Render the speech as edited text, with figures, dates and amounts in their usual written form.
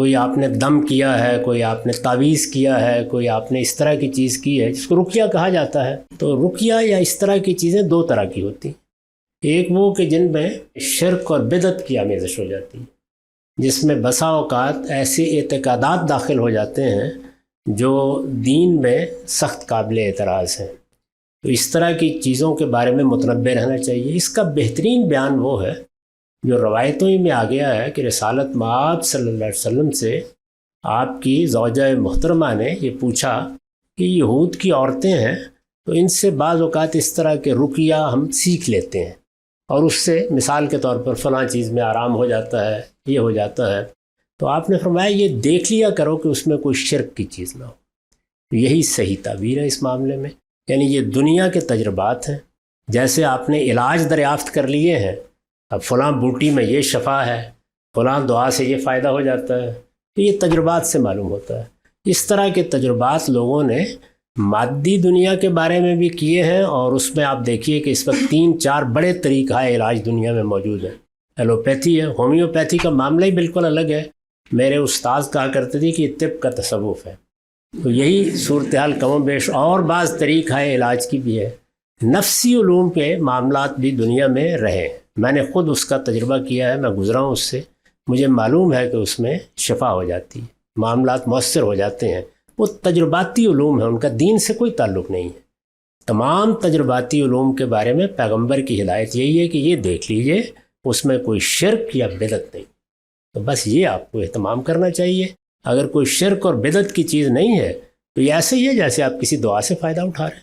کوئی آپ نے دم کیا ہے، کوئی آپ نے تعویذ کیا ہے، کوئی آپ نے اس طرح کی چیز کی ہے جس کو رقیہ کہا جاتا ہے۔ تو رقیہ یا اس طرح کی چیزیں دو طرح کی ہوتی ہیں، ایک وہ کہ جن میں شرک اور بدعت کی آمیزش ہو جاتی ہے، جس میں بسا اوقات ایسے اعتقادات داخل ہو جاتے ہیں جو دین میں سخت قابل اعتراض ہیں۔ تو اس طرح کی چیزوں کے بارے میں متنبہ رہنا چاہیے۔ اس کا بہترین بیان وہ ہے جو روایتوں ہی میں آ گیا ہے کہ رسالت مآب صلی اللہ علیہ وسلم سے آپ کی زوجہ محترمہ نے یہ پوچھا کہ یہود کی عورتیں ہیں تو ان سے بعض اوقات اس طرح کے رقیہ ہم سیکھ لیتے ہیں، اور اس سے مثال کے طور پر فلاں چیز میں آرام ہو جاتا ہے، یہ ہو جاتا ہے۔ تو آپ نے فرمایا یہ دیکھ لیا کرو کہ اس میں کوئی شرک کی چیز نہ ہو۔ یہی صحیح تعبیر ہے اس معاملے میں، یعنی یہ دنیا کے تجربات ہیں۔ جیسے آپ نے علاج دریافت کر لیے ہیں، اب فلاں بوٹی میں یہ شفا ہے، فلاں دعا سے یہ فائدہ ہو جاتا ہے، تو یہ تجربات سے معلوم ہوتا ہے۔ اس طرح کے تجربات لوگوں نے مادی دنیا کے بارے میں بھی کیے ہیں، اور اس میں آپ دیکھیے کہ اس وقت 3-4 بڑے طریقہ علاج دنیا میں موجود ہیں۔ ایلوپیتھی ہے، ہومیوپیتھی کا معاملہ ہی بالکل الگ ہے۔ میرے استاذ کہا کرتے تھے کہ یہ طب کا تصوف ہے، تو یہی صورتحال کم و بیش اور بعض طریقہ علاج کی بھی ہے۔ نفسی علوم کے معاملات بھی دنیا میں رہے، میں نے خود اس کا تجربہ کیا ہے، میں گزرا ہوں اس سے، مجھے معلوم ہے کہ اس میں شفا ہو جاتی ہے، معاملات مؤثر ہو جاتے ہیں۔ وہ تجرباتی علوم ہیں، ان کا دین سے کوئی تعلق نہیں ہے۔ تمام تجرباتی علوم کے بارے میں پیغمبر کی ہدایت یہی ہے کہ یہ دیکھ لیجئے اس میں کوئی شرک یا بدعت نہیں، تو بس یہ آپ کو اہتمام کرنا چاہیے۔ اگر کوئی شرک اور بدعت کی چیز نہیں ہے تو یہ ایسے ہی ہے جیسے آپ کسی دعا سے فائدہ اٹھا رہے ہیں۔